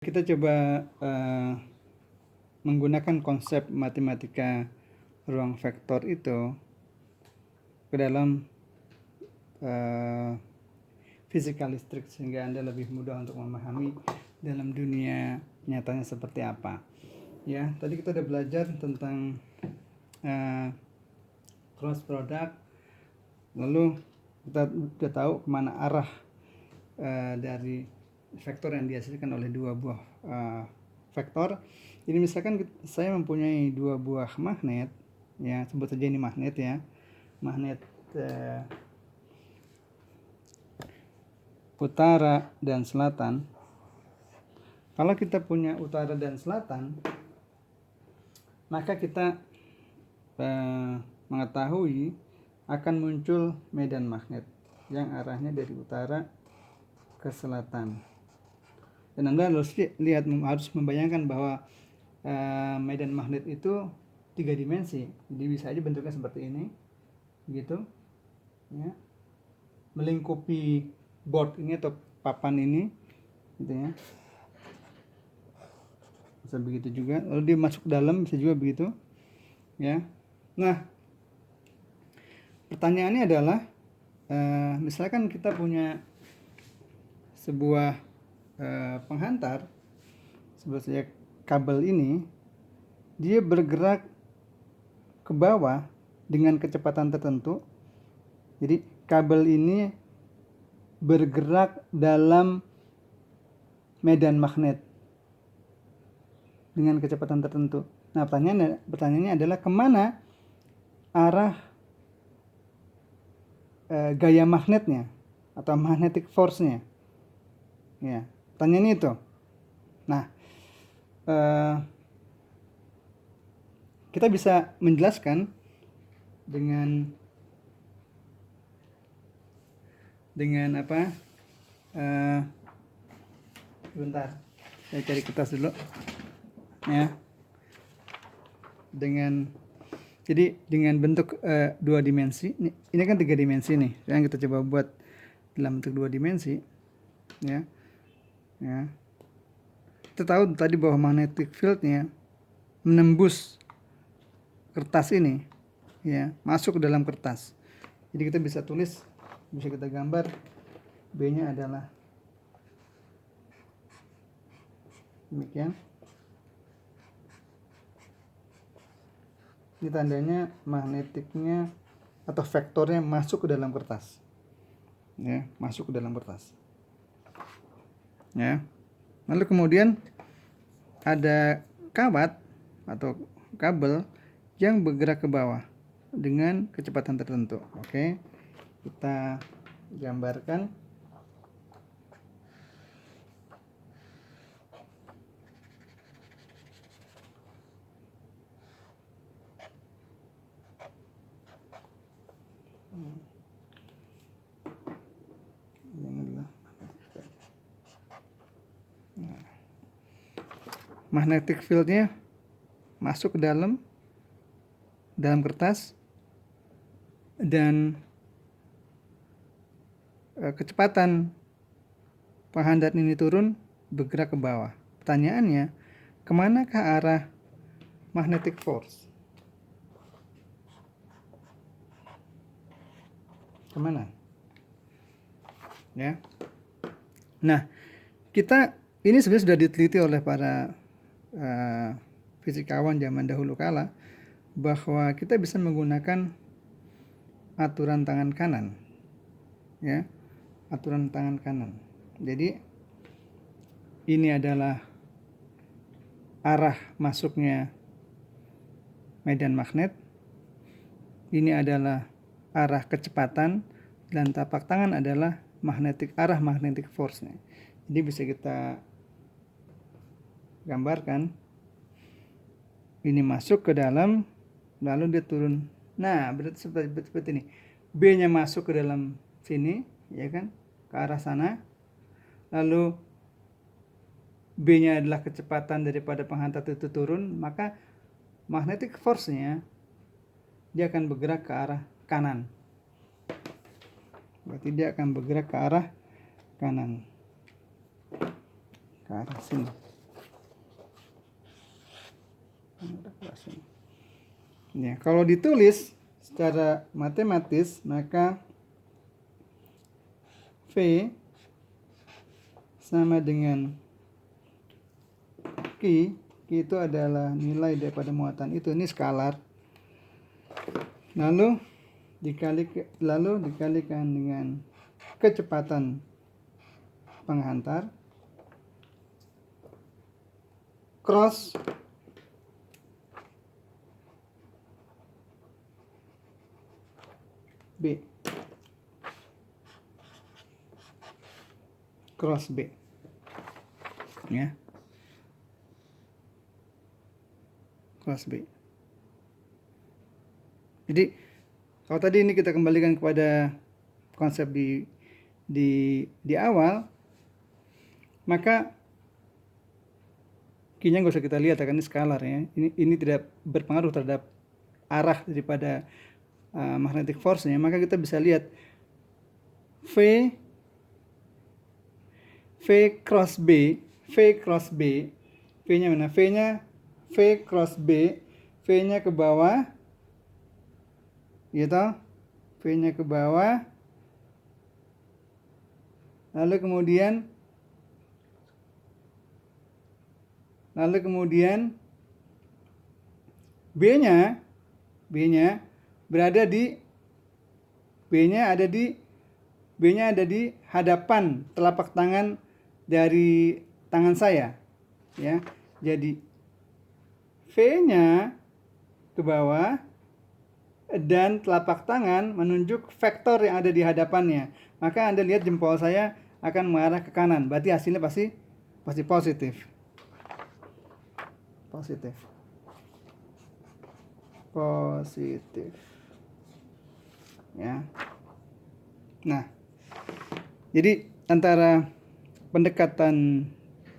Kita coba menggunakan konsep matematika ruang vektor itu ke dalam fisika listrik, sehingga Anda lebih mudah untuk memahami dalam dunia nyatanya seperti apa. Ya, tadi kita udah belajar tentang cross product, lalu kita udah tahu kemana arah dari vektor yang dihasilkan oleh dua buah vektor. Jadi misalkan saya mempunyai dua buah magnet, ya sebut saja ini magnet ya, magnet utara dan selatan. Kalau kita punya utara dan selatan, maka kita mengetahui akan muncul medan magnet yang arahnya dari utara ke selatan. Dan Anda harus membayangkan bahwa medan magnet itu 3 dimensi. Jadi bisa aja bentuknya seperti ini, gitu, ya, melingkupi board ini atau papan ini, gitu ya. Bisa begitu juga. Lalu dia masuk ke dalam, bisa juga begitu, ya. Nah, pertanyaannya adalah, misalkan kita punya sebuah penghantar, sebut saja kabel ini, dia bergerak ke bawah dengan kecepatan tertentu. Jadi kabel ini bergerak dalam medan magnet dengan kecepatan tertentu. Nah, pertanyaannya adalah kemana arah gaya magnetnya atau magnetic force-nya. Ya, pertanyaannya itu. Nah, kita bisa menjelaskan dengan apa? Bentar, saya cari kertas dulu. Ya. Jadi dengan bentuk 2 dimensi. Ini kan 3 dimensi nih. Yang kita coba buat dalam bentuk 2 dimensi. Ya. Ya. Kita tahu tadi bahwa magnetic field-nya menembus kertas ini, ya, masuk ke dalam kertas. Jadi kita bisa tulis, bisa kita gambar, B-nya adalah demikian. Ini tandanya magnetiknya atau vektornya masuk ke dalam kertas, ya, masuk ke dalam kertas, ya. Lalu kemudian ada kawat atau kabel yang bergerak ke bawah dengan kecepatan tertentu. Oke, kita gambarkan. Magnetic field-nya masuk ke dalam kertas dan kecepatan penghantar ini turun, bergerak ke bawah. Pertanyaannya, kemanakah arah magnetic force? Kemana? Ya. Nah, kita ini sebenarnya sudah diteliti oleh para fisikawan zaman dahulu kala, bahwa kita bisa menggunakan aturan tangan kanan, ya, aturan tangan kanan. Jadi ini adalah arah masuknya medan magnet, ini adalah arah kecepatan, dan tapak tangan adalah arah magnetic force-nya. Jadi bisa kita gambarkan, ini masuk ke dalam, lalu dia turun. Nah, berarti seperti ini. B-nya masuk ke dalam sini, ya kan, ke arah sana. Lalu B-nya adalah kecepatan daripada penghantar itu turun, maka magnetic force-nya dia akan bergerak ke arah kanan. Berarti dia akan bergerak ke arah kanan, ke arah sini. Ya, kalau ditulis secara matematis maka V sama dengan Q. Q itu adalah nilai daripada muatan itu, ini skalar. Lalu dikalikan dengan kecepatan penghantar cross B. Cross B. Ya. Cross B. Jadi kalau tadi ini kita kembalikan kepada konsep di awal, maka Q-nya nggak usah kita lihat kan, ini skalar ya. Ini tidak berpengaruh terhadap arah daripada magnetic force-nya. Maka kita bisa lihat V cross B, V-nya mana? V-nya V cross B, V-nya ke bawah, gitu. V-nya ke bawah. Lalu kemudian B-nya berada di B-nya ada di hadapan telapak tangan dari tangan saya, ya. Jadi V-nya ke bawah dan telapak tangan menunjuk vektor yang ada di hadapannya. Maka Anda lihat jempol saya akan mengarah ke kanan. Berarti hasilnya pasti positif. Positif. Ya. Nah, jadi antara pendekatan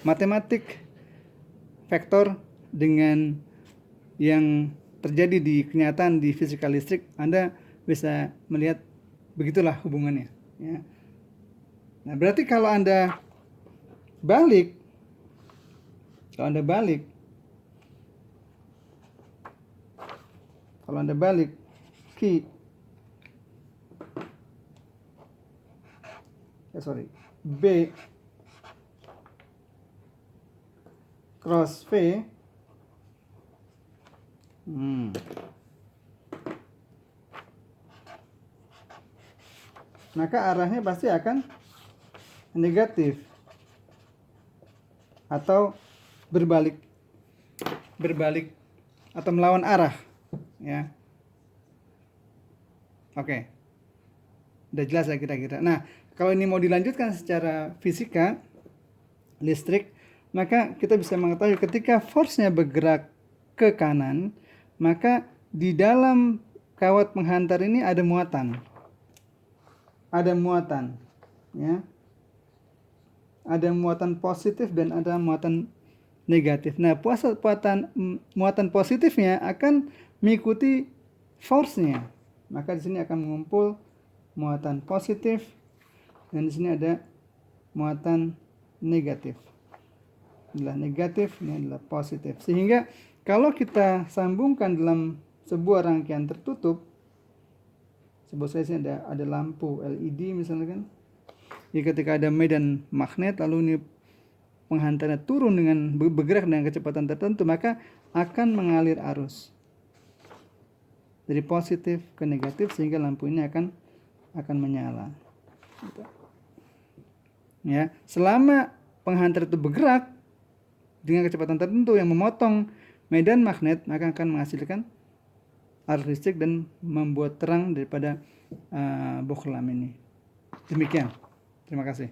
matematik vektor dengan yang terjadi di kenyataan di fisika listrik, Anda bisa melihat begitulah hubungannya, ya. Nah, berarti kalau Anda balik Q B cross V, maka arahnya pasti akan negatif atau berbalik atau melawan arah, ya. Oke. Udah jelas ya kira-kira. Nah, kalau ini mau dilanjutkan secara fisika listrik, maka kita bisa mengetahui ketika force-nya bergerak ke kanan, maka di dalam kawat penghantar ini ada muatan. Ya. Ada muatan positif dan ada muatan negatif. Nah, muatan positifnya akan mengikuti force-nya. Maka di sini akan mengumpul muatan positif dan di sini ada muatan negatif. Inilah negatif, ini adalah positif. Sehingga kalau kita sambungkan dalam sebuah rangkaian tertutup, sebut saja sini ada lampu LED misalnya kan. Jadi ketika ada medan magnet lalu ini penghantarnya turun dengan bergerak dengan kecepatan tertentu, maka akan mengalir arus dari positif ke negatif sehingga lampu ini akan menyala. Ya, selama penghantar itu bergerak dengan kecepatan tertentu yang memotong medan magnet, maka akan menghasilkan arus listrik dan membuat terang daripada bohlam ini. Demikian. Terima kasih.